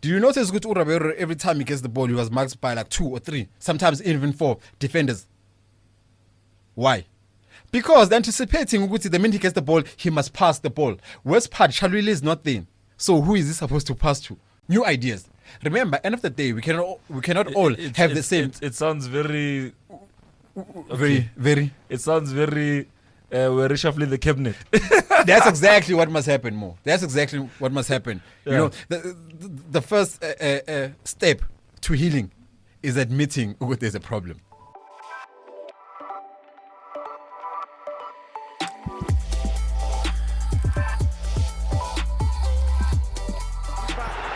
Do you notice that Uraberu, every time he gets the ball, he was marked by like 2 or 3, sometimes even 4 defenders? Why? Because they're anticipating the minute he gets the ball, he must pass the ball. Worst part, Chalwili is not there. So who is he supposed to pass to? New ideas. Remember, end of the day, we cannot all have the same. It sounds very... Very. It sounds very... we're reshuffling the cabinet. That's exactly what must happen, Mo. That's exactly what must happen. Yeah. You know, the first step to healing is admitting there's a problem.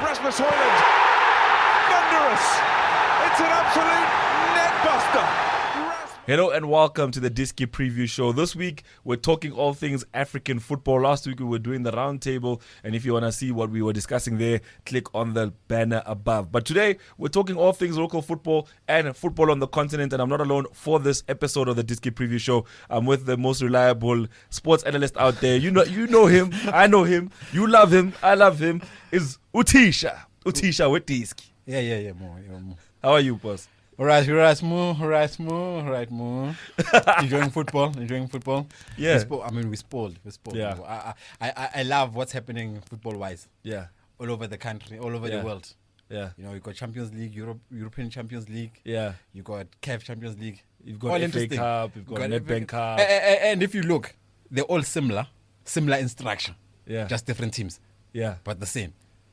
Rasmus Højlund, thunderous. It's an absolute net buster. Hello and welcome to the Diski preview show. This week we're talking all things African football. Last week we were doing the round table, and if you want to see what we were discussing there, click on the banner above. But today we're talking all things local football and football on the continent, and I'm not alone for this episode of the Diski preview show. I'm with the most reliable sports analyst out there. You know him, I know him, you love him, I love him. Is uThisha weDiski. Yeah, Mo. How are you, boss? All right, Mo. Enjoying football. Yeah. We spoiled. Yeah. I love what's happening football-wise. Yeah. All over the country, all over the world. Yeah. You know, you got Champions League, European Champions League. Yeah. You got CAF Champions League. You've got FA Cup, you've got Nedbank Cup. And if you look, they're all similar in structure. Yeah. Just different teams. Yeah. But the same.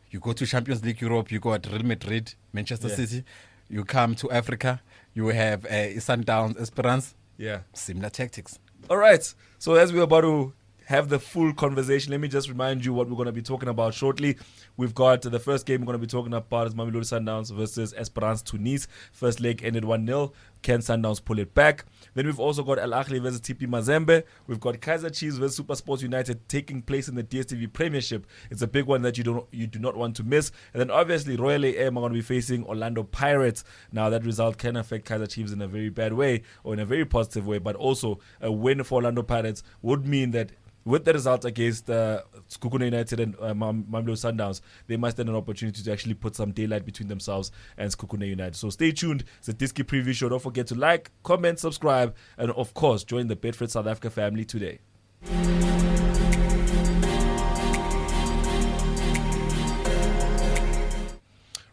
You go to Champions League Europe, you got Real Madrid, Manchester City. You come to Africa, you have Sundowns, Esperance. Yeah. Similar tactics. All right. So as we're about to have the full conversation, let me just remind you what we're going to be talking about shortly. We've got the first game we're going to be talking about is Mamelodi Sundowns versus Esperance Tunis. First leg ended 1-0. Can Sundowns pull it back? Then we've also got Ahly versus TP Mazembe. We've got Kaizer Chiefs versus SuperSports United taking place in the DSTV Premiership. It's a big one that you do not want to miss. And then obviously Royal AM are going to be facing Orlando Pirates. Now that result can affect Kaizer Chiefs in a very bad way or in a very positive way, but also a win for Orlando Pirates would mean that with the result against Sekhukhune United and Mamelodi Sundowns, they must have an opportunity to actually put some daylight between themselves and Sekhukhune United. So stay tuned. It's a Diski preview show. Don't forget to like, comment, subscribe, and of course, join the Betfred South Africa family today.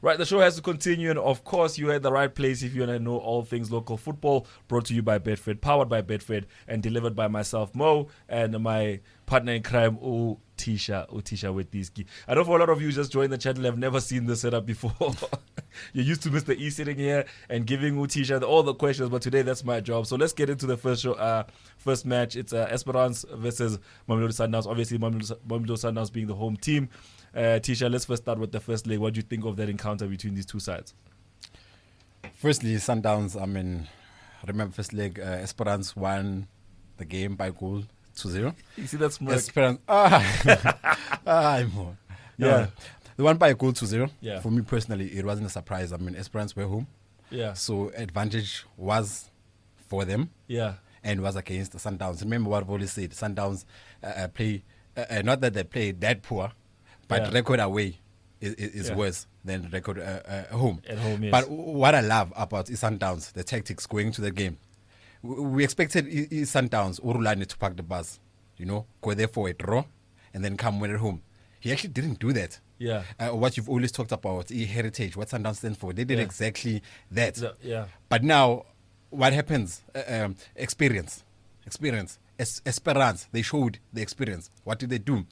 Right, the show has to continue, and of course, you're at the right place if you want to know all things local football. Brought to you by Betfred, powered by Betfred, and delivered by myself, Mo, and my partner in crime, uThisha weDiski. I know for a lot of you just joined the channel, have never seen this setup before. You're used to Mr. E sitting here and giving uThisha all the questions, but today that's my job. So let's get into the first match. It's Esperance versus Mamelodi Sundowns. Obviously, Mamelodi Sundowns being the home team. Tisha, let's first start with the first leg. What do you think of that encounter between these two sides? Firstly, Sundowns, remember first leg, Esperance won the game by goal 2-0. You see that smirk? Esperance, Yeah. They won by a goal 2-0. Yeah. For me personally, it wasn't a surprise. Esperance were home. Yeah. So advantage was for them. Yeah. And was against the Sundowns. Remember what I've always said, Sundowns play, not that they play that poor, but record away is worse than record home. At home, yes. But what I love about Sundowns, the tactics going to the game, we expected Sundowns, Urulani, to pack the bus, go there for a draw and then come win at home. He actually didn't do that. Yeah. What you've always talked about, heritage, what Sundowns stand for, they did exactly that. Yeah. But now, what happens? Experience. Esperance, they showed the experience. What did they do?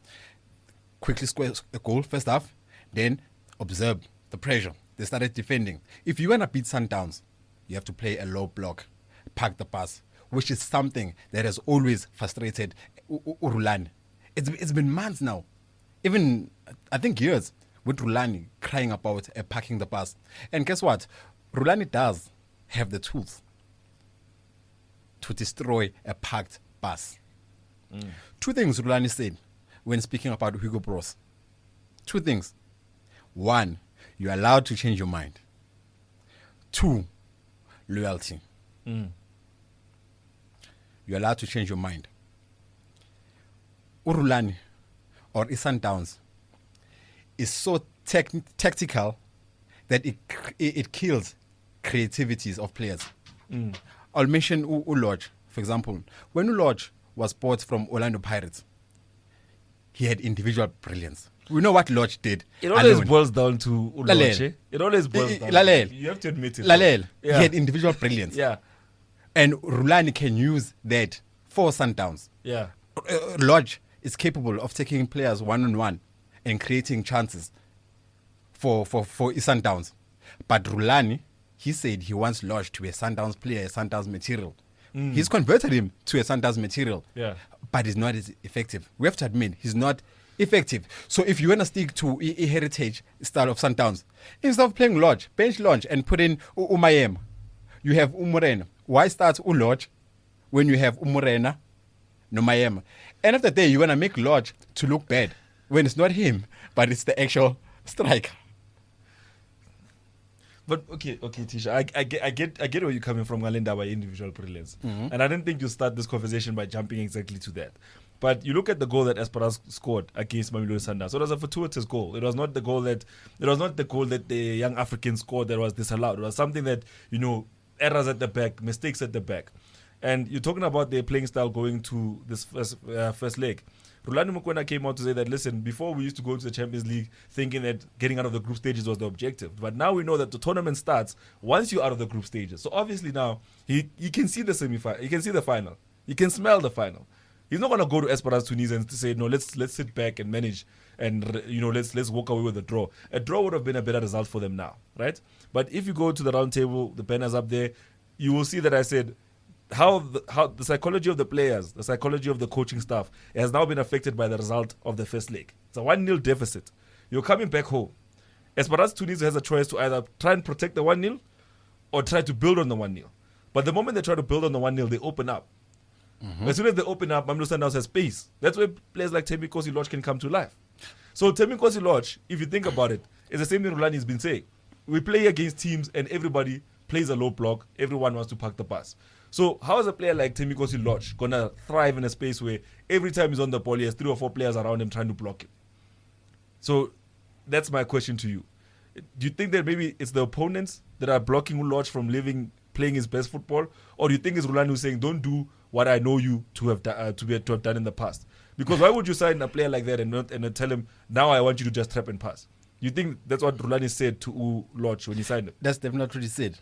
Quickly score a goal first half, then observe the pressure. They started defending. If you want to beat Sundowns, you have to play a low block, park the pass, which is something that has always frustrated Urulani. It's been months now, even I think years, with Rulani crying about parking the pass. And guess what? Rulani does have the tools to destroy a parked bus. Two things Rulani said when speaking about Hugo Bros. Two things. One, you're allowed to change your mind. Two, loyalty. You're allowed to change your mind. Urulani or Sundowns is so tactical that it kills creativities of players. I'll mention Lodge, for example. When Lodge was bought from Orlando Pirates, he had individual brilliance. We know what Lodge did. It always alone. boils down to Lodge. It always boils down. You have to admit it. Lalel, Yeah. he had individual brilliance. Yeah. And Rulani can use that for Sundowns. Yeah. Lodge is capable of taking players one-on-one and creating chances for Sundowns. But Rulani, he said he wants Lodge to be a Sundowns player, a Sundowns material. He's converted him to a Sundowns material. Yeah. But he's not as effective. We have to admit, he's not effective. So if you want to stick to a heritage style of Sundowns, instead of playing Lodge, bench Lodge and put in Umayem, you have Umurena. Why start Lodge when you have Umurena, no Mayem? End of the day, you're going to make Lodge to look bad when it's not him, but it's the actual striker. But okay, Tisha, I get where you're coming from, Galinda, by individual brilliance, and I didn't think you start this conversation by jumping exactly to that. But you look at the goal that Esperance scored against Mamelodi Sundowns. So it was a fortuitous goal. It was not the goal that the young Africans scored that was disallowed. It was something that, errors at the back, mistakes at the back. And you're talking about their playing style going to this first leg. Rulani Mukwena came out to say that, listen, before we used to go into the Champions League thinking that getting out of the group stages was the objective. But now we know that the tournament starts once you're out of the group stages. So obviously now you can see the semi-final. You can see the final. You can smell the final. He's not going to go to Esperance Tunis and say, no, let's sit back and manage and, let's walk away with a draw. A draw would have been a better result for them now, right? But if you go to the round table, the banners up there, you will see that I said, how the psychology of the players, the psychology of the coaching staff has now been affected by the result of the first leg. It's a 1-0 deficit. You're coming back home. Esperance Tunis has a choice to either try and protect the 1-0 or try to build on the 1-0. But the moment they try to build on the 1-0, they open up. As soon as they open up, Mamelodi Sundowns has space. That's where players like Thembi Lodge can come to life. So Thembi Lodge, if you think about it, is the same thing Rulani has been saying. We play against teams and everybody plays a low block. Everyone wants to park the bus. So how is a player like Thembi Lodge going to thrive in a space where every time he's on the ball, he has 3 or 4 players around him trying to block him? So that's my question to you. Do you think that maybe it's the opponents that are blocking Lodge from playing his best football? Or do you think it's Rulani who's saying, don't do what I know you to have done in the past? Because why would you sign a player like that and not tell him, now I want you to just trap and pass? You think that's what Rulani said to Lodge when he signed him? That's definitely what he said.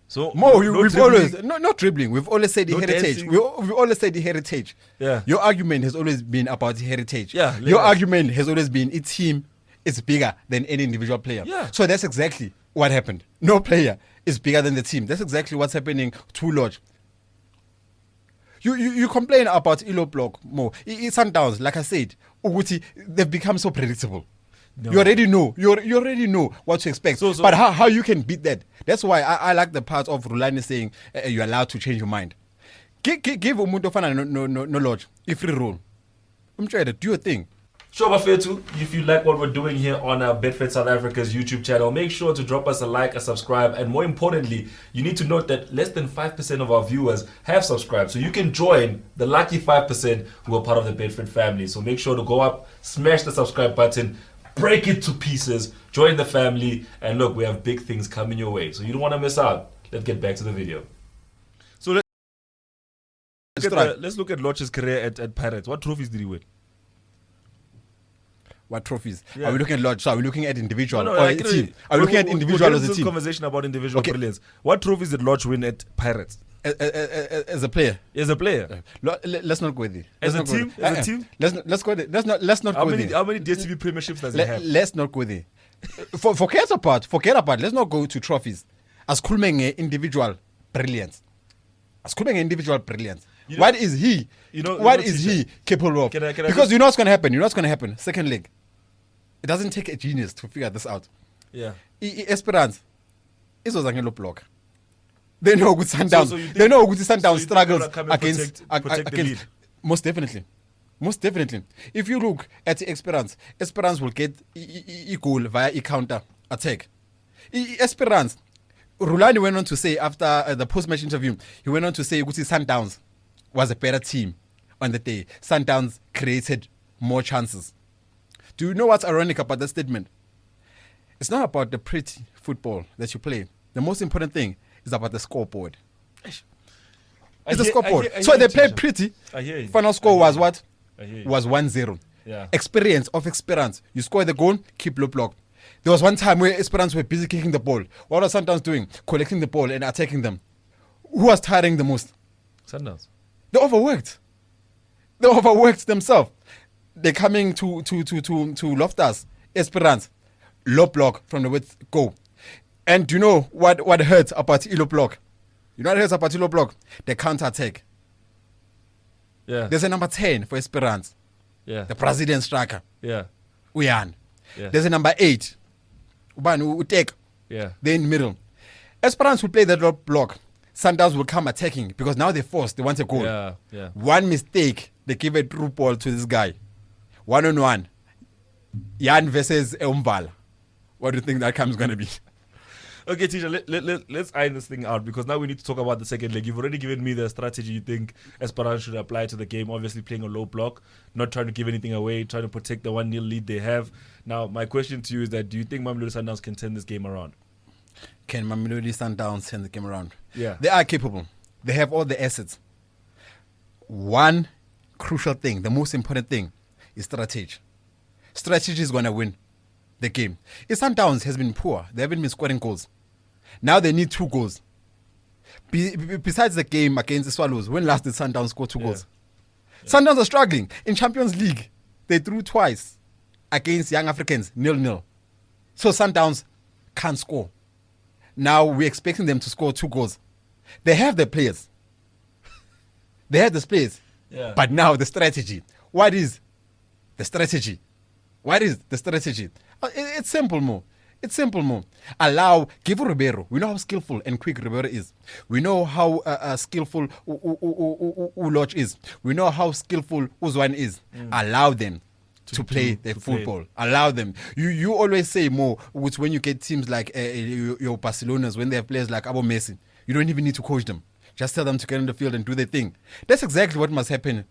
So we've always not dribbling. We've always said the heritage. We've always said the heritage. Yeah. Your argument has always been about the heritage. Yeah. Your argument has always been its team is bigger than any individual player. Yeah. So that's exactly what happened. No player is bigger than the team. That's exactly what's happening to Lodge. You complain about Ilo Block more. It's Sundowns, like I said, Uguti, they've become so predictable. No. You already know what to expect. But how you can beat that? That's why I like the part of Rulani saying you're allowed to change your mind. Give umuntu ofana no Lodge a free role. Do your thing. Sure, Bafetu, if you like what we're doing here on Betfred South Africa's YouTube channel, make sure to drop us a like, a subscribe, and more importantly, you need to note that less than 5% of our viewers have subscribed. So you can join the lucky 5% who are part of the Betfred family. So make sure to go up, smash the subscribe button, break it to pieces, join the family, and look, we have big things coming your way. So you don't want to miss out. Let's get back to the video. So let's look at Lodge's career at Pirates. What trophies did he win? What trophies? Yeah. Are we looking at Lodge? So are we looking at individual No, or a team? Are we looking at individual as a team? Conversation about individual brilliance. What trophies did Lodge win at Pirates? As a player. As a player. Let's not go there. As a team? As a team? Let's go there. Let's not go there. How many DSTV Premierships does he have? Let's not go there. Forget about. Let's not go to trophies. As Kulmenge individual brilliance. What is he? What is he capable of? Because you know what's going to happen. Second leg. It doesn't take a genius to figure this out. Yeah. Esperance. It was a block. They know good Sundowns. They know good Sundowns struggles against the lead. Most definitely. If you look at the Esperance will get a goal via a counter attack. Esperance. Rulani went on to say after the post-match interview, he went on to say Sundowns was a better team on the day. Sundowns created more chances. Do you know what's ironic about that statement? It's not about the pretty football that you play. The most important thing is about the scoreboard. It's the scoreboard. So they played pretty. I hear you. Final score was what? I hear you. Was 1-0. Yeah. Experience of Esperance. You score the goal, keep low block. There was one time where Esperance were busy kicking the ball. What was Sundowns doing? Collecting the ball and attacking them. Who was tiring the most? Sundowns. They overworked. They overworked themselves. They're coming to Loftus, Esperance, low block from the width, go. And do you know what hurts about low block? You know what hurts about low block? The counter attack. Yeah. There's a number 10 for Esperance, Yeah. the Brazilian striker, Yeah. Uyan. Yeah. There's a number 8, Ubani Utek. Yeah. They're in the middle. Esperance will play that low block. Sundowns will come attacking because now they're forced. They want a goal. Yeah. Yeah. One mistake, they give a through ball to this guy. 1-on-1. Jan versus Umbala. What do you think that comes going to be? Okay, teacher, let's iron this thing out because now we need to talk about the second leg. You've already given me the strategy you think Esperance should apply to the game. Obviously playing a low block, not trying to give anything away, trying to protect the 1-0 lead they have. Now, my question to you is that do you think Mamelodi Sundowns can turn this game around? Can Mamelodi Sundowns turn the game around? Yeah. They are capable. They have all the assets. One crucial thing, the most important thing, is strategy. Strategy is going to win the game. If Sundowns has been poor, they haven't been scoring goals. Now they need 2 goals. Besides the game against the Swallows, when last did Sundowns score 2 goals? Sundowns are struggling. In Champions League, they drew twice against Young Africans, 0-0. So Sundowns can't score. Now we're expecting them to score 2 goals. They have the players. They have the players. Yeah. But now the strategy. What is the strategy? What is the strategy? It's simple, Mo. It's simple, Mo. Give Ribeiro. We know how skillful and quick Ribeiro is. We know how skillful Uloch is. We know how skillful Uzwan is. Allow them to play the football. Allow them. You always say, Mo, which when you get teams like your Barcelonas, when they have players like Abo Messi, you don't even need to coach them. Just tell them to get in the field and do their thing. That's exactly what must happen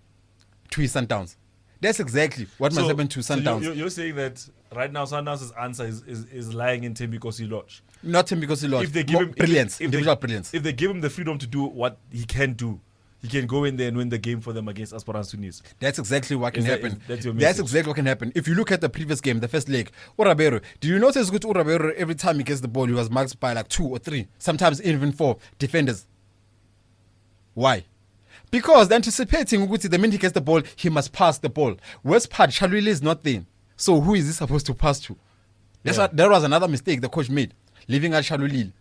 to his Sundowns. That's exactly what must happen to Sundowns. So you're saying that right now Sundowns' answer is lying in Tim because he lodged. Not him because he lost. If they give him brilliance, individual brilliance. If they give him the freedom to do what he can do, he can go in there and win the game for them against Esperance Tunis. That's exactly what can happen. That's your That's message? exactly what can happen. If you look at the previous game, the first leg, Urabero, do you notice good Urabero every time he gets the ball, he was marked by like 2 or 3, sometimes even 4 defenders. Why? Because they're anticipating the minute he gets the ball, he must pass the ball. Worst part, Chalwili is not there. So who is he supposed to pass to? That was another mistake the coach made, leaving out Chalwili.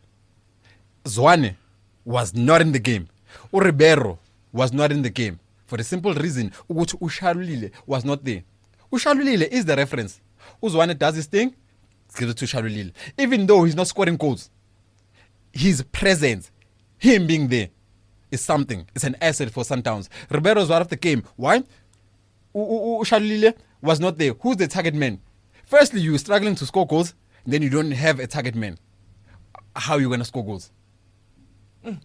Zwane was not in the game. Uribero was not in the game. For the simple reason, Ushalulile was not there. Ushalulile is the reference. Uzwane does his thing, give it to Chalwili. Even though he's not scoring goals, his presence, him being there, is something. It's an asset for Sundowns. Ribeiro was out of the game. Why? Ushalulile was not there. Who's the target man? Firstly, you're struggling to score goals, then you don't have a target man. How are you going to score goals?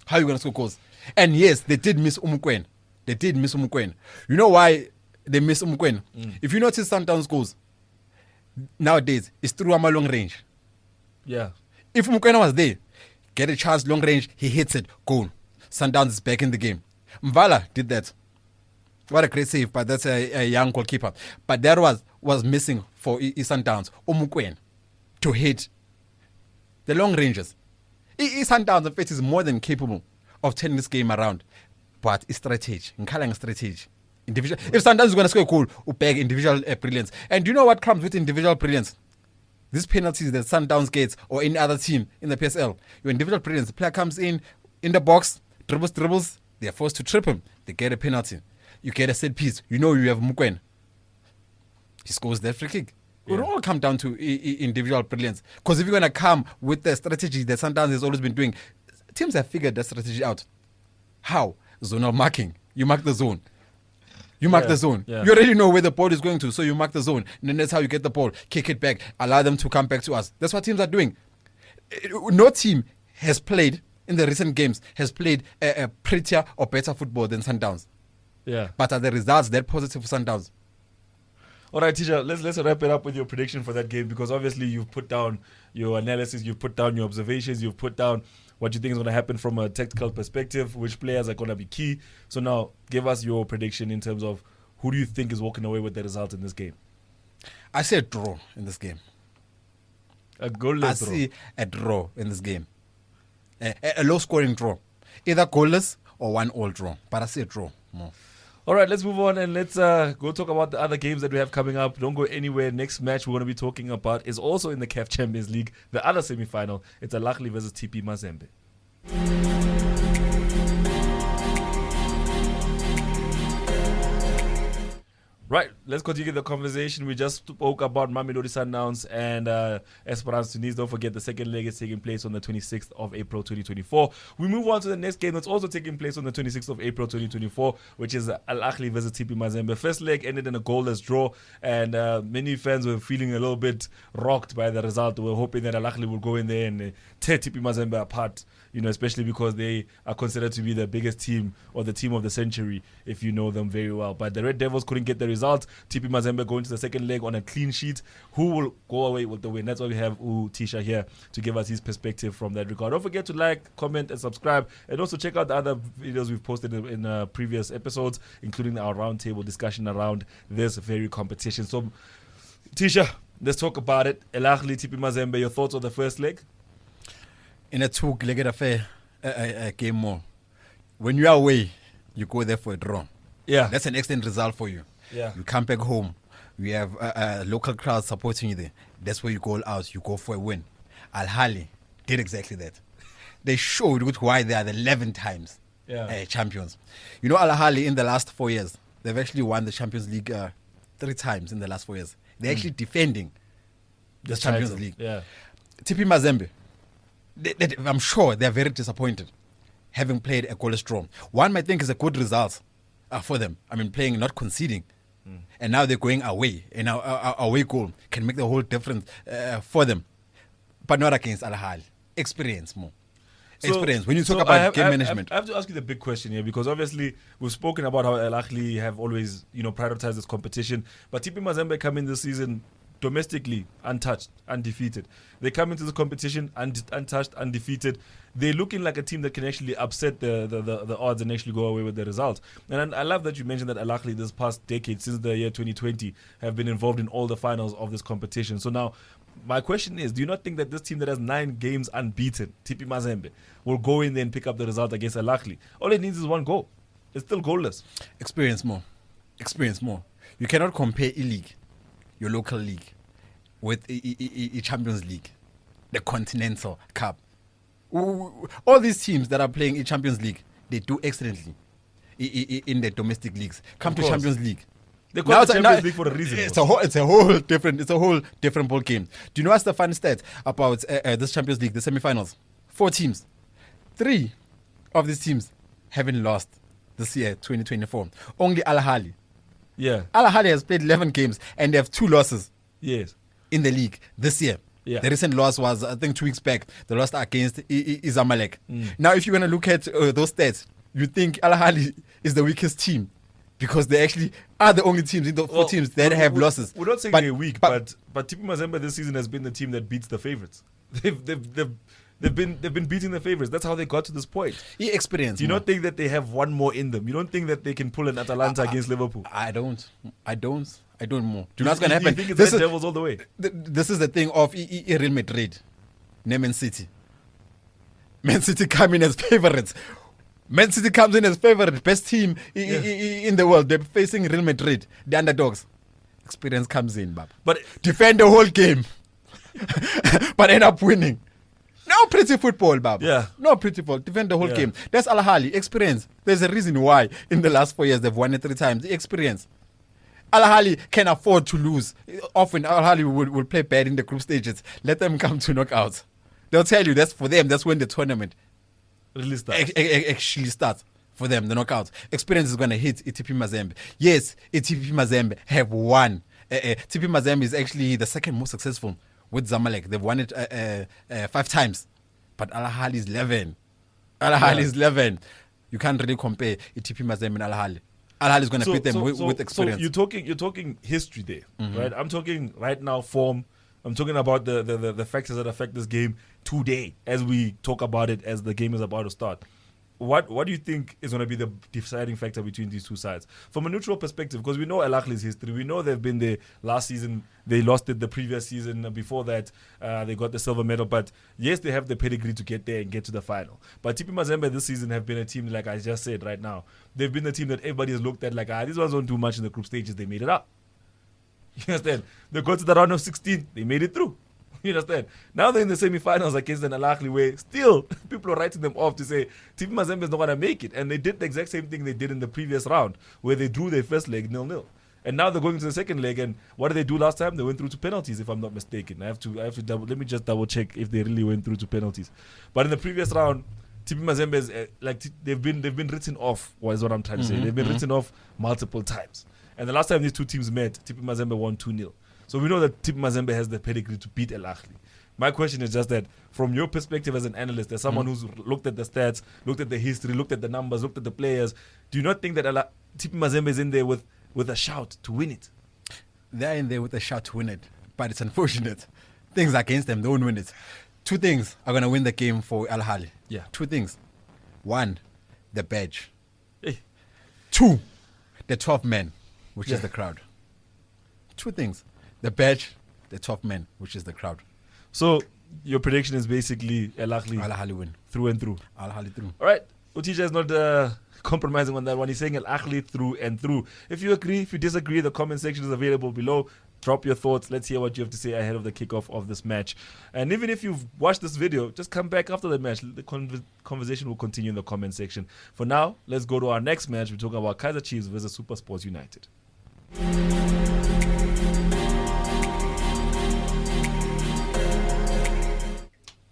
How are you going to score goals? And yes, they did miss Umukwen. You know why they miss Umukwen? If you notice Sundowns goals, nowadays, it's through a long range. Yeah. If Umukwen was there, get a chance, long range, he hits it, goal. Sundowns is back in the game. Mvala did that. What a great save, but that's a young goalkeeper. But that was missing for Sundowns. Umukwen to hit the long ranges. Sundowns, in fact, is more than capable of turning this game around. But it's strategy. Individual. If Sundowns is going to score a goal, beg individual brilliance. And do you know what comes with individual brilliance? These penalties that Sundowns gets or any other team in the PSL. Your individual brilliance. The player comes in the box, dribbles, they are forced to trip him. They get a penalty. You get a set piece. You know you have Mukwen. He scores that free kick. It will all come down to individual brilliance. Because if you're going to come with the strategy that Sundowns has always been doing, teams have figured that strategy out. How? Zonal marking. You mark the zone. You mark the zone. Yeah. You already know where the ball is going to, so you mark the zone. And then that's how you get the ball. Kick it back. Allow them to come back to us. That's what teams are doing. No team has played in the recent games has played a prettier or better football than Sundowns. Yeah. But are the results that positive for Sundowns? All right, teacher, let's wrap it up with your prediction for that game, because obviously you've put down your analysis, you've put down your observations, you've put down what you think is going to happen from a tactical perspective, which players are going to be key. So now, give us your prediction in terms of who do you think is walking away with the result in this game? I see a draw in this game. A goalless draw. I see a draw in this game. A low-scoring draw. Either goalless or 1-1 draw. But I see a draw more. All right, let's move on and let's go talk about the other games that we have coming up. Don't go anywhere. Next match we're going to be talking about is also in the CAF Champions League, the other semi-final. It's Ahly versus TP Mazembe. Right, let's continue the conversation. We just spoke about Mamelodi Sundowns and Esperance Tunis. Don't forget the second leg is taking place on the 26th of April 2024. We move on to the next game that's also taking place on the 26th of April 2024, which is Ahly versus TP Mazembe. First leg ended in a goalless draw, and many fans were feeling a little bit rocked by the result. We were hoping that Ahly will go in there and tear TP Mazembe apart, you know, especially because they are considered to be the biggest team or the team of the century, if you know them very well. But the Red Devils couldn't get the result. TP Mazembe going to the second leg on a clean sheet. Who will go away with the win? That's why we have uThisha here to give us his perspective from that regard. Don't forget to like, comment, and subscribe. And also check out the other videos we've posted in previous episodes, including our roundtable discussion around this very competition. So, Tisha, let's talk about it. Ahly, TP Mazembe, your thoughts on the first leg? In a two-legged affair, a game more. When you are away, you go there for a draw. Yeah. That's an excellent result for you. Yeah. You come back home. We have a local crowd supporting you there. That's where you go out. You go for a win. Ahly did exactly that. They showed why they are the 11 times champions. You know, Ahly in the last 4 years, they've actually won the Champions League 3 times in the last 4 years. They're actually defending the Champions title. League. Yeah. TP Mazembe, I'm sure they're very disappointed having played a goalless draw. One might think is a good result for them. I mean, playing, not conceding. And now they're going away. And our away goal can make the whole difference for them. But not against Ahly. Experience more. Experience. When you talk about game management. I have to ask you the big question here, because obviously we've spoken about how Ahly have always, prioritized this competition. But TP Mazembe come in this season domestically untouched, undefeated. They come into the competition untouched, undefeated. They're looking like a team that can actually upset the odds and actually go away with the result. And I love that you mentioned that Ahly this past decade, since the year 2020, have been involved in all the finals of this competition. So now, my question is, do you not think that this team that has 9 games unbeaten, TP Mazembe, will go in there and pick up the result against Ahly? All it needs is one goal. It's still goalless. Experience more. You cannot compare E-League, your local league, with a Champions League, the Continental Cup. All these teams that are playing in Champions League, they do excellently in the domestic leagues. Come to Champions League. They call it Champions League for a reason. It's a whole different ball game. Do you know what's the fun stat about this Champions League, the semi-finals? 4 teams. 3 of these teams haven't lost this year, 2024. Only Ahly. Yeah. Ahly has played 11 games and they have 2 losses. Yes. In the league this year. Yeah. The recent loss was, I think, 2 weeks back. The loss against Zamalek. Now, if you're going to look at those stats, you think Ahly is the weakest team because they actually are the only teams in the 4 teams that have losses. We're not saying they're weak, but TP Mazembe this season has been the team that beats the favorites. They've been beating the favorites. That's how they got to this point. Experience. Do you not think that they have one more in them? You don't think that they can pull an Atalanta against Liverpool? I don't more. Do you know what's going to happen? You think it's Red Devils all the way? This is the thing of Real Madrid, Man City. Man City come in as favorites. Man City comes in as favorite, best team in the world. They're facing Real Madrid, the underdogs. Experience comes in, but defend the whole game, but end up winning. No pretty football, Bab. Yeah. No pretty football. Defend the whole game. That's Ahly. Experience. There's a reason why in the last 4 years they've won it 3 times. The experience. Ahly can afford to lose. Often Ahly will play bad in the group stages. Let them come to knockouts. They'll tell you that's for them. That's when the tournament really starts. Actually starts for them, the knockouts. Experience is going to hit TP Mazembe. Yes, TP Mazembe have won. TP Mazembe is actually the second most successful with Zamalek. They've won it 5 times. But Ahly is 11. Ahly is 11. You can't really compare TP Mazembe and Ahly. Al-Ahly is going to beat them with experience. So you're talking history there, right? I'm talking right now form. I'm talking about the factors that affect this game today as we talk about it as the game is about to start. What do you think is going to be the deciding factor between these two sides? From a neutral perspective, because we know Al-Ahly's history. We know they've been there last season. They lost it the previous season. Before that, they got the silver medal. But yes, they have the pedigree to get there and get to the final. But TP Mazembe this season have been a team, like I just said right now. They've been the team that everybody has looked at like, these ones don't do much in the group stages. They made it up. You understand? They got to the round of 16. They made it through. You understand? Now they're in the semi-finals against an Al-Ahly where still people are writing them off to say TP Mazembe is not going to make it. And they did the exact same thing they did in the previous round where they drew their first leg 0-0. And now they're going to the second leg. And what did they do last time? They went through to penalties, if I'm not mistaken. I have to let me just double check if they really went through to penalties. But in the previous round, TP Mazembe is they've been written off. Is what I'm trying to say. They've been written off multiple times. And the last time these two teams met, TP Mazembe won 2-0. So we know that TP Mazembe has the pedigree to beat Al-Ahly. My question is just that, from your perspective as an analyst, as someone who's looked at the stats, looked at the history, looked at the numbers, looked at the players, do you not think that TP Mazembe is in there with a shout to win it? They're in there with a shout to win it, but it's unfortunate. Things against them, they won't win it. Two things are going to win the game for Al-Ahly. Yeah. Two things. One, the badge. Hey. Two, the 12 men, which is the crowd. Two things. The badge, the 12 men, which is the crowd. So your prediction is basically Al-Ahly win. Through and through. Al-Ahly through. All right. uThisha is not compromising on that one. He's saying Al-Ahly through and through. If you agree, if you disagree, the comment section is available below. Drop your thoughts. Let's hear what you have to say ahead of the kickoff of this match. And even if you've watched this video, just come back after the match. The conversation will continue in the comment section. For now, let's go to our next match. We're talking about Kaizer Chiefs versus SuperSports United.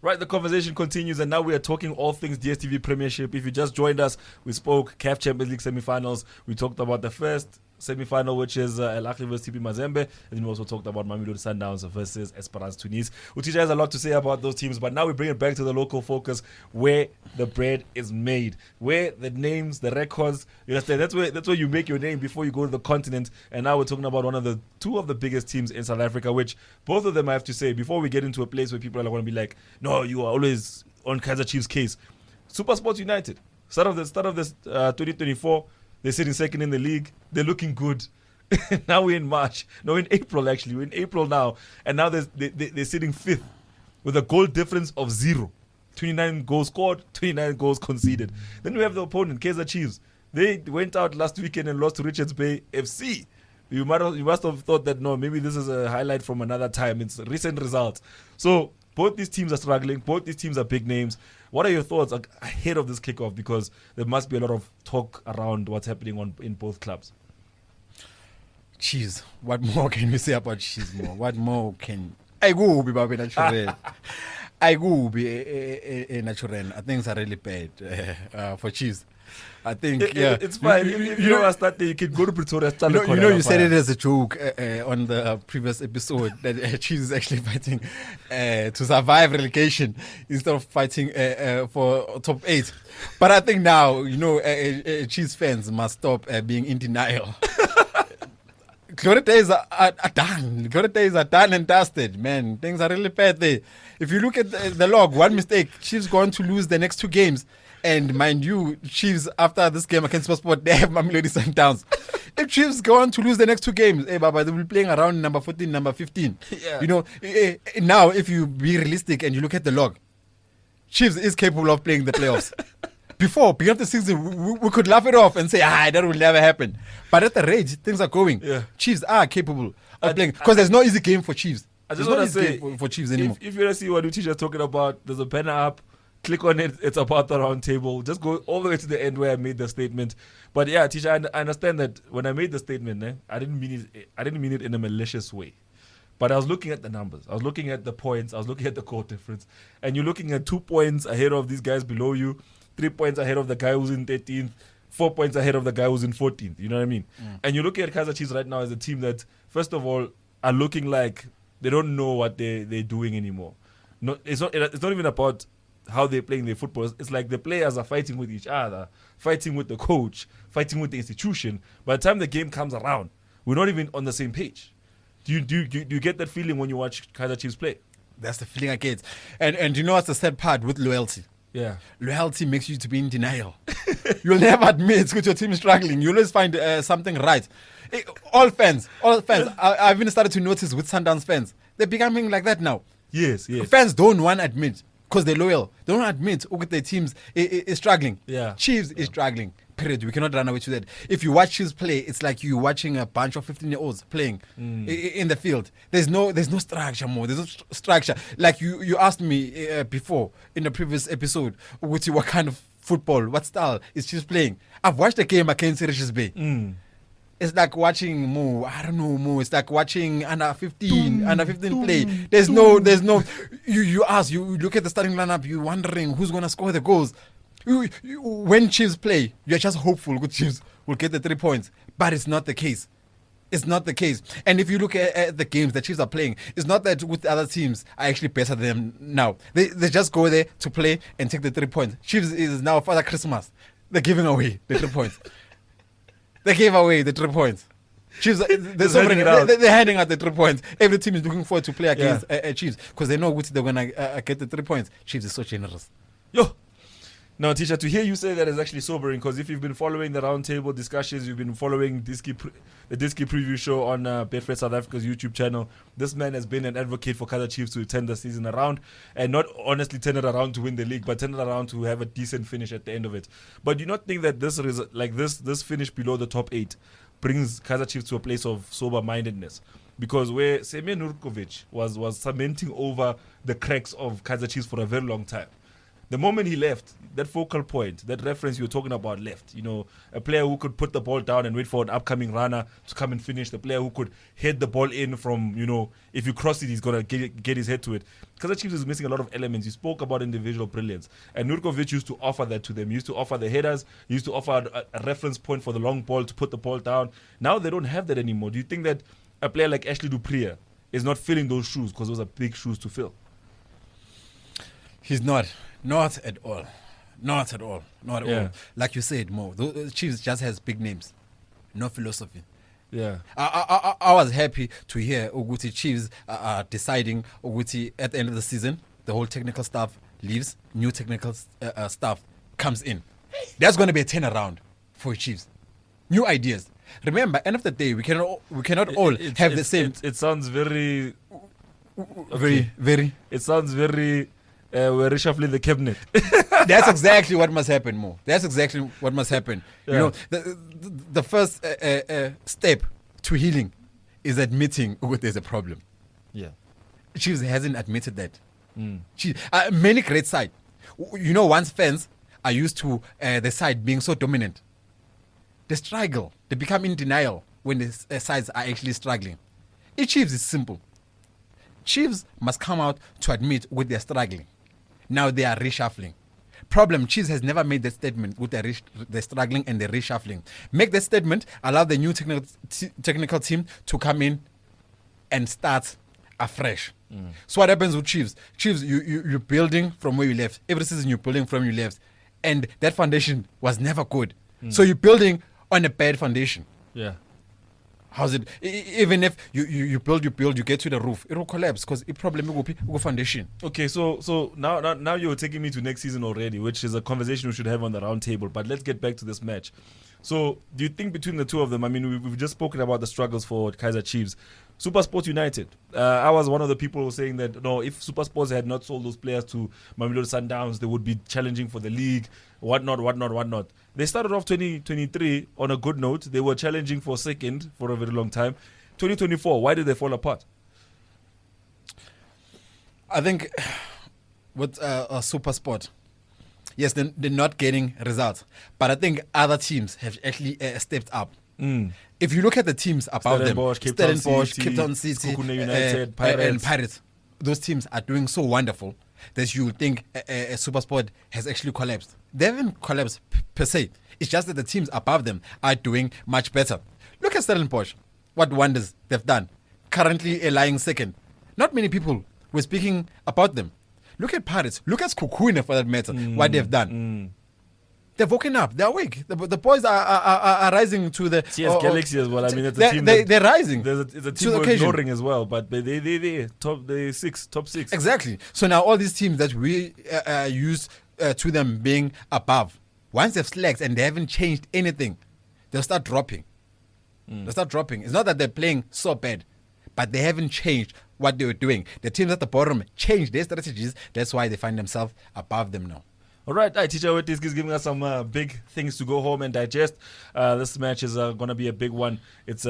Right, the conversation continues, and now we are talking all things DSTV Premiership. If you just joined us, we spoke CAF Champions League semi-finals. We talked about the first semi-final, which is Al-Ahly versus TP Mazembe, and then we also talked about Mamelodi Sundowns versus Esperance Tunis. uThisha has a lot to say about those teams, but now we bring it back to the local focus, where the bread is made, where the names, the records, you understand, that's where you make your name before you go to the continent. And now we're talking about two of the biggest teams in South Africa, which both of them, I have to say, before we get into a place where people are going to be like, no, you are always on Kaizer Chiefs' case. SuperSports United, start of this 2024. They're sitting second in the league. They're looking good. Now we're in March. No, in April, actually. We're in April now. And now they're sitting fifth with a goal difference of 0. 29 goals scored, 29 goals conceded. Then we have the opponent, Kaizer Chiefs. They went out last weekend and lost to Richards Bay FC. You must have thought that, no, maybe this is a highlight from another time. It's recent results. So both these teams are struggling. Both these teams are big names. What are your thoughts ahead of this kickoff? Because there must be a lot of talk around what's happening in both clubs. Chiefs. What more can we say about Chiefs? What more can... I go be Babi Natural. I go be natural. I think it's really bad for Chiefs. I think it's fine. If you don't start there, you can go to Pretoria. You said it as a joke on the previous episode that Chiefs is actually fighting to survive relegation instead of fighting for top 8. But I think now Chiefs fans must stop being in denial. Glory days are done. Glory days are done and dusted, man. Things are really bad there. If you look at the log, one mistake, Chiefs going to lose the next 2 games. And mind you, Chiefs, after this game against SuperSports, they have Mamelodi Sundowns. If Chiefs go on to lose the next 2 games, Baba, they will be playing around number 14, number 15. Yeah. Now, if you be realistic and you look at the log, Chiefs is capable of playing the playoffs. Before, beginning of the season, we could laugh it off and say, that will never happen. But at the rate things are going, Chiefs are capable of playing. Because there's no easy game for Chiefs. I just want to say, for Chiefs anymore. If you want to see what uThisha is talking about, there's a banner up. Click on it. It's about the round table. Just go all the way to the end where I made the statement. But yeah, Tisha, I understand that when I made the statement, I didn't mean it in a malicious way. But I was looking at the numbers. I was looking at the points. I was looking at the goal difference. And you're looking at 2 points ahead of these guys below you, 3 points ahead of the guy who's in 13th, 4 points ahead of the guy who's in 14th. You know what I mean? And you're looking at Kaizer Chiefs right now as a team that, first of all, are looking like they don't know what they're doing anymore. No, it's not even about how they're playing their football. It's like the players are fighting with each other, fighting with the coach, fighting with the institution. By the time the game comes around, we're not even on the same page. Do you get that feeling when you watch Kaizer Chiefs play? That's the feeling I get. And you know what's the sad part with loyalty? Yeah. Loyalty makes you to be in denial. You'll never admit that your team is struggling. You always find something right. All fans. I've even started to notice with Sundowns fans. They're becoming like that now. Yes. Fans don't want to admit because they're loyal. They don't admit their teams is struggling. Yeah. Chiefs is struggling. Period. We cannot run away to that. If you watch Chiefs play, it's like you watching a bunch of 15-year-olds playing in the field. There's no structure more. There's no structure. Like you asked me before in the previous episode, what kind of football, what style is Chiefs playing? I've watched the game against Richards Bay. It's like watching more. I don't know more. It's like watching under 15 play. There's no. You look at the starting lineup. You're wondering who's gonna score the goals. When Chiefs play, you're just hopeful good Chiefs will get the 3 points, but it's not the case. It's not the case. And if you look at the games the Chiefs are playing, it's not that with the other teams are actually better than them now. They just go there to play and take the 3 points. Chiefs is now Father Christmas. They're giving away the 3 points. They gave away the 3 points. Chiefs, they're handing out the 3 points. Every team is looking forward to play against Chiefs because they know what they're going to get the 3 points. Chiefs is so generous. Yo. Now, Tisha, to hear you say that is actually sobering because if you've been following the roundtable discussions, you've been following the Diski preview show on Betfred South Africa's YouTube channel, this man has been an advocate for Kaizer Chiefs to turn the season around and not honestly turn it around to win the league, but turn it around to have a decent finish at the end of it. But do you not think that this finish below the top 8 brings Kaizer Chiefs to a place of sober-mindedness? Because where Semir Nurkovic was cementing over the cracks of Kaizer Chiefs for a very long time, the moment he left, that focal point, that reference you were talking about left. You know, a player who could put the ball down and wait for an upcoming runner to come and finish. The player who could head the ball in from, if you cross it, he's going to get his head to it. Kaizer Chiefs is missing a lot of elements. You spoke about individual brilliance. And Nurkovic used to offer that to them. He used to offer the headers. He used to offer a reference point for the long ball to put the ball down. Now they don't have that anymore. Do you think that a player like Ashley Dupree is not filling those shoes because those are big shoes to fill? He's not. Not at all. Not at all. Not at Yeah. all. Like you said, Mo, the Chiefs just has big names. No philosophy. Yeah. I was happy to hear Uguti Chiefs deciding Uguti at the end of the season, the whole technical staff leaves, new technical staff comes in. There's going to be a turnaround for Chiefs. New ideas. Remember, end of the day, we cannot all have the same. It sounds very... Very. It sounds very... we're reshuffling the cabinet. That's exactly what must happen, Mo. That's exactly what must happen. Yeah. You know, the first step to healing is admitting there's a problem. Yeah. Chiefs hasn't admitted that. Many great side. You know, once fans are used to the side being so dominant, they struggle. They become in denial when the sides are actually struggling. Chiefs is simple. Chiefs must come out to admit what they're struggling. Now they are reshuffling. Problem, Chiefs has never made that statement with they're struggling and they're reshuffling. Make that statement, allow the new technical team to come in and start afresh. So what happens with Chiefs? Chiefs, you're building from where you left. Every season you're building from where you left. And that foundation was never good. So you're building on a bad foundation. Yeah. How's it? Even if you build, you get to the roof, it will collapse because it probably will be a foundation. Okay, so now you're taking me to next season already, which is a conversation we should have on the round table. But let's get back to this match. So, do you think between the two of them, I mean, we've just spoken about the struggles for Kaizer Chiefs. SuperSports United. I was one of the people who were saying that, no, if SuperSports had not sold those players to Mamelodi Sundowns, they would be challenging for the league, whatnot. They started off 2023 on a good note. They were challenging for second for a very long time. 2024, why did they fall apart? I think with SuperSport, yes, they're not getting results. But I think other teams have actually stepped up. If you look at the teams above them, Stellenbosch, Cape Town City, Sekhukhune United, and Pirates, those teams are doing so wonderful that you would think SuperSport has actually collapsed. They haven't collapsed per se. It's just that the teams above them are doing much better. Look at Stellenbosch, what wonders they've done. Currently lying second. Not many people were speaking about them. Look at Pirates. Look at Skukune for that matter. What they've done. They've woken up. They're awake. The boys are rising to the TS Galaxy as well. I mean, it's a team. They're rising. It's a team we're ignoring as well. But they top six. Exactly. So now all these teams that we used to them being above, once they've slacked and they haven't changed anything, they'll start dropping. They'll start dropping. It's not that they're playing so bad, but they haven't changed what they were doing. The teams at the bottom changed their strategies. That's why they find themselves above them now. All right, teacher weDiski is giving us some big things to go home and digest. This match is going to be a big one. It's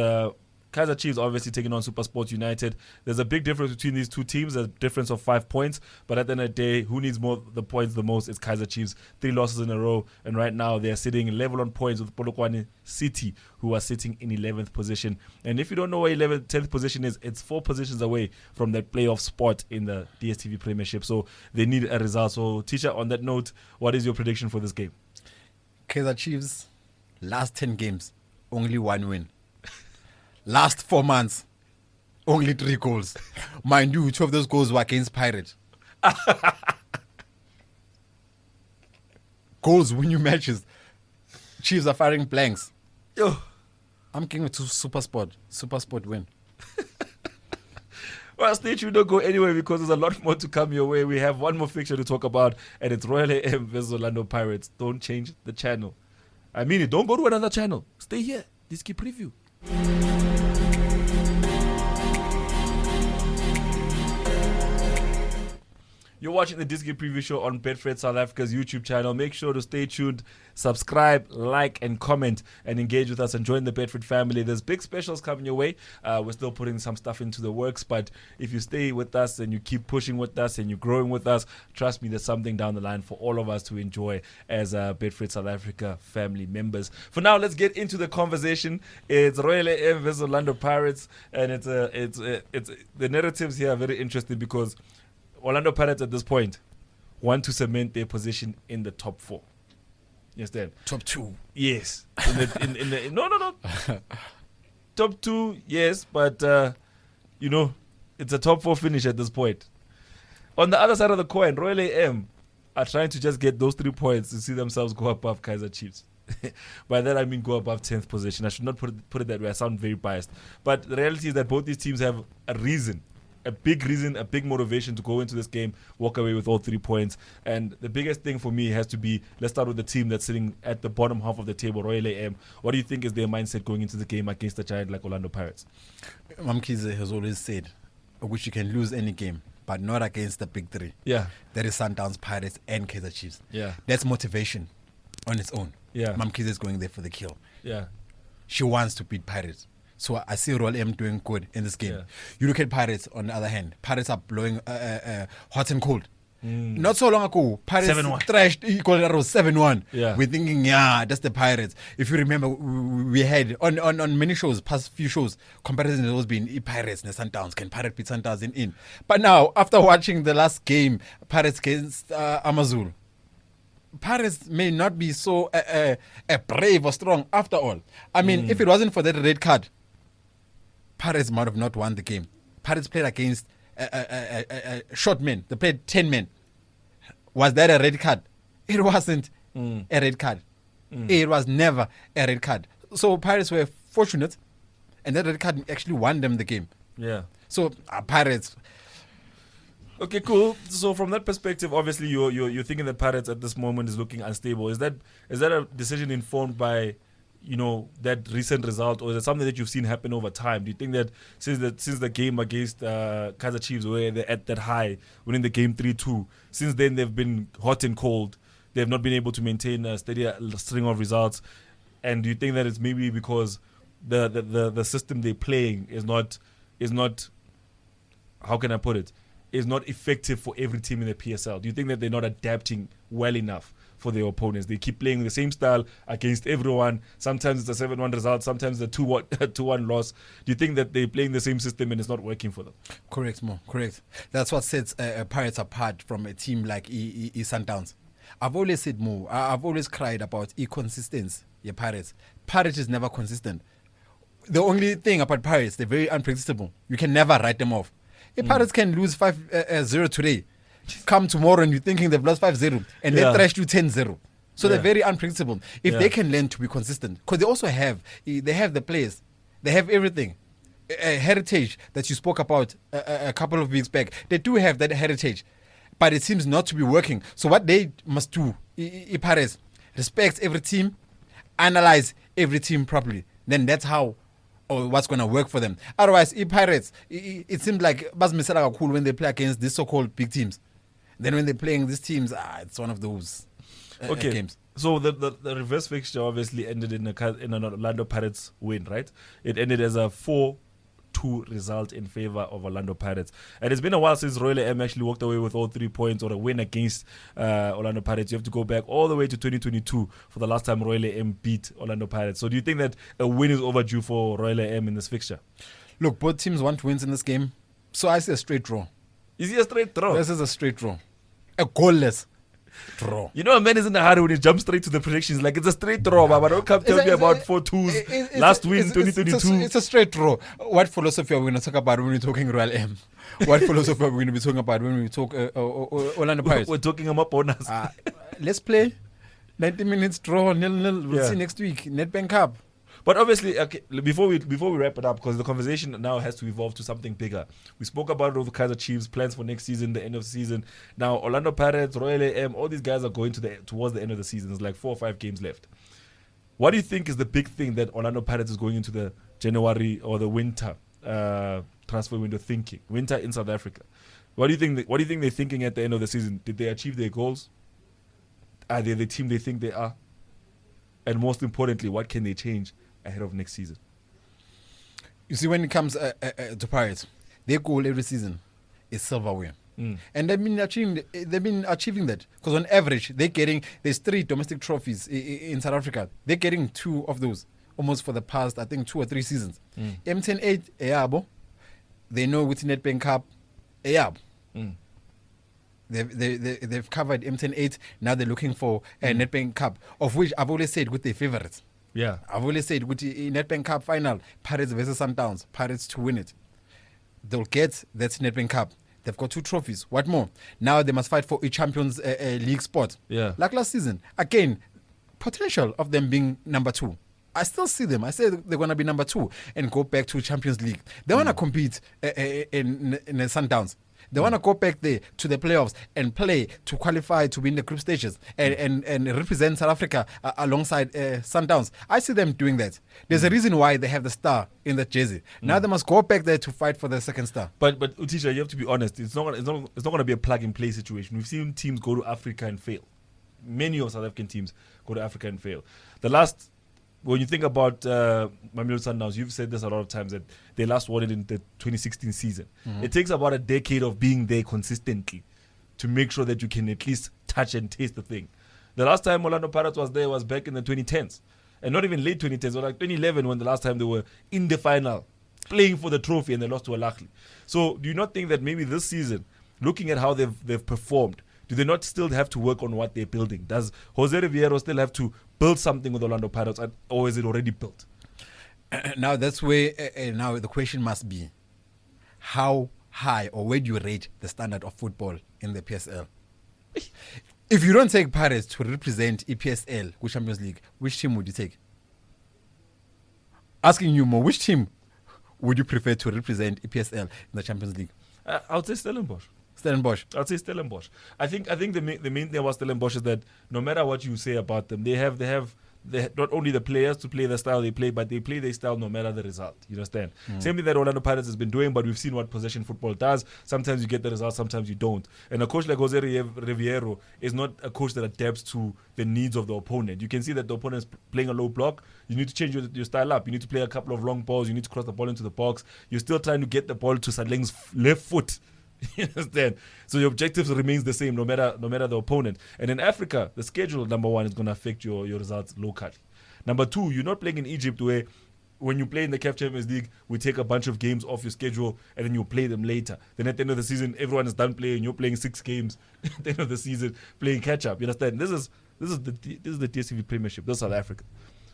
Kaizer Chiefs obviously taking on SuperSports United. There's a big difference between these two teams, a difference of 5 points. But at the end of the day, who needs the points the most? It's Kaizer Chiefs. 3 losses in a row. And right now, they're sitting level on points with Polokwane City, who are sitting in 11th position. And if you don't know where 10th position is, it's 4 positions away from that playoff spot in the DSTV Premiership. So they need a result. So, teacher, on that note, what is your prediction for this game? Kaizer Chiefs, last 10 games, only 1 win. Last 4 months, only 3 goals. Mind you, 2 of those goals were against Pirates. Goals win you matches. Chiefs are firing blanks. Yo. I'm giving it to SuperSport. SuperSport win. Well, stay tuned, don't go anywhere because there's a lot more to come your way. We have one more fixture to talk about, and it's Royal AM versus Orlando Pirates. Don't change the channel. I mean it, don't go to another channel. Stay here. Diski preview. You're watching the Diski Preview Show on Betfred South Africa's YouTube channel. Make sure to stay tuned, subscribe, like, and comment, and engage with us and join the Betfred family. There's big specials coming your way. We're still putting some stuff into the works, but if you stay with us and you keep pushing with us and you're growing with us, trust me, there's something down the line for all of us to enjoy as Betfred South Africa family members. For now, let's get into the conversation. It's Royal AM versus Orlando Pirates, and it's the narratives here are very interesting because Orlando Pirates at this point want to cement their position in the top 4. You understand? Top 2. Yes. No. Top 2, yes, but it's a top 4 finish at this point. On the other side of the coin, Royal AM are trying to just get those 3 points to see themselves go above Kaizer Chiefs. By that I mean go above 10th position. I should not put it that way. I sound very biased. But the reality is that both these teams have a big motivation to go into this game, walk away with all 3 points. And the biggest thing for me has to be, let's start with the team that's sitting at the bottom half of the table, Royal AM. What do you think is their mindset going into the game against a giant like Orlando Pirates? Mamkize has always said, which you can lose any game, but not against the big 3. Yeah. That is Sundowns, Pirates, and Kaizer Chiefs. Yeah. That's motivation on its own. Yeah. Mamkize is going there for the kill. Yeah. She wants to beat Pirates. So I see Royal M doing good in this game. Yeah. You look at Pirates on the other hand. Pirates are blowing hot and cold. Not so long ago, Pirates 7-1. thrashed Equalero 7-1. Yeah. We're thinking, that's the Pirates. If you remember, we had on many shows, past few shows, comparison has always been Pirates and Sundowns. Can Pirates beat Sundowns in? But now, after watching the last game, Pirates against Amazulu, Pirates may not be so brave or strong after all. I mean, if it wasn't for that red card, Pirates might have not won the game. Pirates played against short men. They played 10 men. Was that a red card? It wasn't a red card. It was never a red card. So Pirates were fortunate, and that red card actually won them the game. Yeah. So Pirates. Okay, cool. So from that perspective, obviously you're thinking that Pirates at this moment is looking unstable. Is that a decision informed by that recent result, or is it something that you've seen happen over time? Do you think that since the game against Kaizer Chiefs, where they're at that high, winning the game 3-2, since then they've been hot and cold, they've not been able to maintain a steady string of results? And do you think that it's maybe because the system they're playing is not how can I put it, is not effective for every team in the PSL? Do you think that they're not adapting well enough for their opponents? They keep playing the same style against everyone. Sometimes it's a 7-1 result, sometimes it's a 2-1 loss. Do you think that they're playing the same system and it's not working for them? Correct, Mo. Correct. That's what sets Pirates apart from a team like Sundowns. I've always said, Mo, I've always cried about inconsistency. Yeah, Pirates is never consistent. The only thing about Pirates, they're very unpredictable. You can never write them off. If Pirates can lose 5-0 today, come tomorrow and you're thinking they've lost 5-0 and they thrashed you 10-0. So they're very unpredictable. If they can learn to be consistent, because they also have the players, they have everything. Heritage that you spoke about a couple of weeks back, they do have that heritage, but it seems not to be working. So what they must do, Paris, respect every team, analyze every team properly. Then that's how or what's going to work for them. Otherwise, Pirates, it seems like Bazmisela are cool when they play against these so-called big teams. Then when they're playing these teams, it's one of those games. So the reverse fixture obviously ended in an Orlando Pirates win, right? It ended as a 4-2 result in favor of Orlando Pirates. And it's been a while since Royal AM actually walked away with all 3 points or a win against Orlando Pirates. You have to go back all the way to 2022 for the last time Royal AM beat Orlando Pirates. So do you think that a win is overdue for Royal AM in this fixture? Look, both teams want wins in this game. So I see a straight draw. You see a straight draw? This is a straight draw. A goalless draw. You know, a man is in a hurry when he jumps straight to the predictions. Like, it's a straight draw, but don't come tell me about 4-2s. Last win, 2022. It's a straight draw. What philosophy are we going to talk about when we're talking Royal M? What philosophy are we going to be talking about when we talk Orlando Pirates? We're talking about bonus. Let's play 90 minutes draw, 0-0. We'll see next week. Nedbank Cup. But obviously, okay, before we wrap it up, because the conversation now has to evolve to something bigger. We spoke about it with the Kaizer Chiefs, plans for next season, the end of the season. Now, Orlando Pirates, Royal AM, all these guys are going towards the end of the season. There's like 4 or 5 games left. What do you think is the big thing that Orlando Pirates is going into the January or the winter transfer window thinking? Winter in South Africa. What do you think they're thinking at the end of the season? Did they achieve their goals? Are they the team they think they are? And most importantly, what can they change ahead of next season? You see, when it comes to Pirates, their goal every season is silverware. And they've been achieving that, because on average there's 3 domestic trophies in South Africa. They're getting 2 of those almost for the past, I think, 2 or 3 seasons. M108 Eyabo, they know with Nedbank Cup Eyabo. They've covered M108. Now they're looking for a Nedbank Cup, of which I've always said with their favorites. Yeah, I've always said with the Nedbank Cup final, Pirates versus Sundowns, Pirates to win it. They'll get that Nedbank Cup. They've got 2 trophies. What more? Now they must fight for a Champions League spot. Yeah, like last season. Again, potential of them being number 2. I still see them. I say they're going to be number 2 and go back to Champions League. They want to compete in the Sundowns. They want to go back there to the playoffs and play to qualify to win the group stages and represent South Africa alongside Sundowns. I see them doing that. There's a reason why they have the star in that jersey. Now they must go back there to fight for the second star. But uThisha, you have to be honest. It's not going to be a plug-and-play situation. We've seen teams go to Africa and fail. Many of South African teams go to Africa and fail. When you think about Mamelodi Sundowns, you've said this a lot of times that they last won it in the 2016 season. It takes about a decade of being there consistently to make sure that you can at least touch and taste the thing. The last time Orlando Pirates was there was back in the 2010s. And not even late 2010s, it was like 2011 when the last time they were in the final, playing for the trophy, and they lost to Ahly. So do you not think that maybe this season, looking at how they've performed, do they not still have to work on what they're building? Does Jose Riviero still have to build something with Orlando Pirates, or is it already built? Now that's where now the question must be, how high or where do you rate the standard of football in the PSL? If you don't take Pirates to represent EPSL with Champions League, which team would you take? Asking you more, which team would you prefer to represent EPSL in the Champions League? I would say Stellenbosch. Stellenbosch. I'd say Stellenbosch. I think the main thing about Stellenbosch is that no matter what you say about them, they have not only the players to play the style they play, but they play their style no matter the result. You understand? Same thing that Orlando Pirates has been doing, but we've seen what possession football does. Sometimes you get the result, sometimes you don't. And a coach like Jose Riviero is not a coach that adapts to the needs of the opponent. You can see that the opponent is playing a low block. You need to change your style up. You need to play a couple of long balls. You need to cross the ball into the box. You're still trying to get the ball to Sadleng's left foot. You understand? So your objectives remains the same no matter the opponent. And in Africa, the schedule, number 1, is going to affect your results locally. Number 2, you're not playing in Egypt where when you play in the CAF Champions League, we take a bunch of games off your schedule and then you play them later. Then at the end of the season, everyone is done playing. You're playing 6 games at the end of the season, playing catch up. You understand? This is the DSTV Premiership. This is South Africa.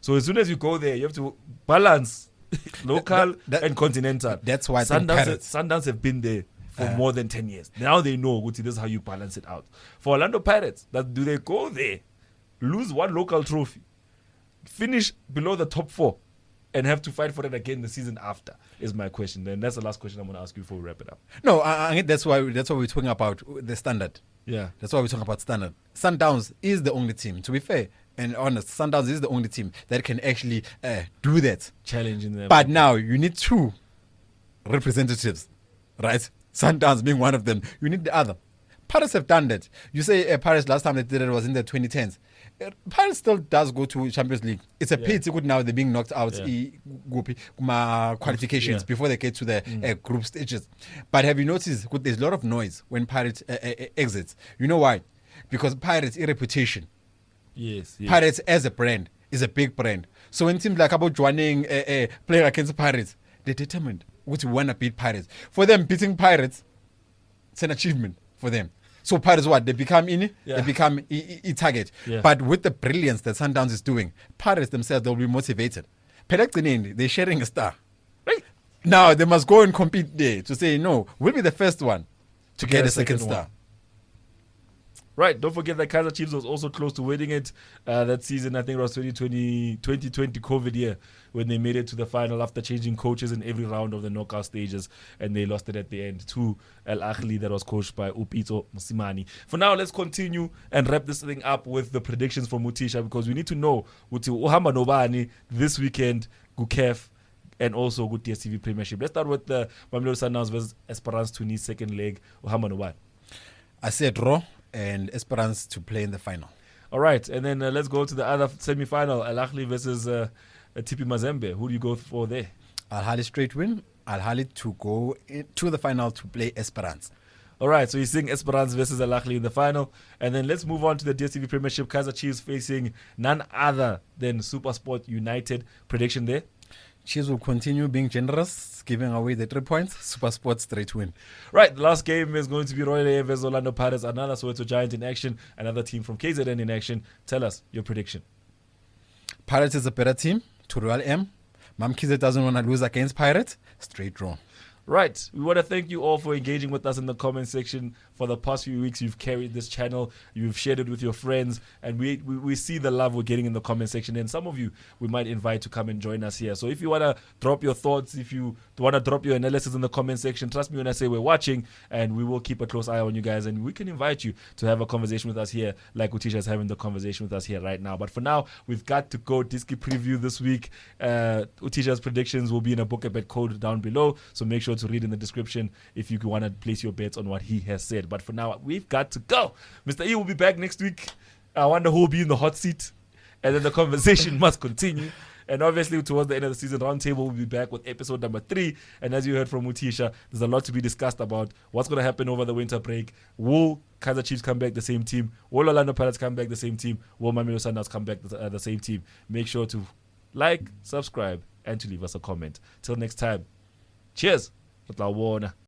So as soon as you go there, you have to balance local and continental. That's why Sundowns have been there for more than 10 years. Now they know, Guti, this is how you balance it out. For Orlando Pirates, do they go there, lose one local trophy, finish below the top 4, and have to fight for it again the season after, is my question. Then that's the last question I'm going to ask you before we wrap it up. No, I think that's why we're talking about the standard. Yeah. That's why we're talking about standard. Sundowns is the only team, to be fair and honest, Sundowns is the only team that can actually do that. Challenging them. But now you need 2 representatives, right? Sundowns being one of them. You need the other. Pirates have done that. You say Pirates last time they did it was in the 2010s. Pirates still does go to Champions League. It's a pity good now they're being knocked out qualifications before they get to the group stages. But have you noticed there's a lot of noise when Pirates exits? You know why? Because Pirates' reputation. Yes. Pirates as a brand is a big brand. So when teams like about joining playing against Pirates, they're determined to want to beat Pirates. For them, beating Pirates, it's an achievement for them. So Pirates, they become they become a target. Yeah. But with the brilliance that Sundowns is doing, Pirates themselves, they'll be motivated. They're sharing a star. Right. Now they must go and compete there to say, no, we'll be the first one to get a second star. One. Right, don't forget that Kaizer Chiefs was also close to winning it that season. I think it was 2020 COVID year when they made it to the final after changing coaches in every round of the knockout stages, and they lost it at the end to Ahly that was coached by uPitso Mosimane. For now, let's continue and wrap this thing up with the predictions from uThisha, because we need to know uhamba nobani this weekend, Gukef, and also good DSTV Premiership. Let's start with the Mamelodi Sundowns versus Esperance Tunis second leg. Uhamba nobani. I said draw and Esperance to play in the final. All right, and then let's go to the other semi-final, Ahly versus TP Mazembe. Who do you go for there? Ahly straight win. Ahly to go to the final to play Esperance. All right, so you're seeing Esperance versus Ahly in the final. And then let's move on to the DSTV Premiership. Kaizer Chiefs facing none other than SuperSports United. Prediction there? Chiefs will continue being generous, giving away the 3 points. SuperSports straight win. Right, the last game is going to be Royal Air versus Orlando Pirates. Another Soweto Giant in action. Another team from KZN in action. Tell us your prediction. Pirates is a better team to Royal M. Mamkize doesn't want to lose against Pirates. Straight draw. Right. We want to thank you all for engaging with us in the comment section. For the past few weeks, you've carried this channel. You've shared it with your friends. And we see the love we're getting in the comment section. And some of you, we might invite to come and join us here. So if you want to drop your thoughts, if you want to drop your analysis in the comment section, trust me when I say we're watching. And we will keep a close eye on you guys. And we can invite you to have a conversation with us here, like uThisha is having the conversation with us here right now. But for now, we've got to go Diski preview this week. uThisha's predictions will be in a book a bet code down below. So make sure to read in the description if you want to place your bets on what he has said. But for now, we've got to go. Mr. E will be back next week. I wonder who will be in the hot seat. And then the conversation must continue. And obviously, towards the end of the season, Roundtable will be back with episode number 3. And as you heard from uThisha, there's a lot to be discussed about what's going to happen over the winter break. Will Kaizer Chiefs come back the same team? Will Orlando Pirates come back the same team? Will Mamelodi Sundowns come back the same team? Make sure to like, subscribe, and to leave us a comment. Till next time, cheers.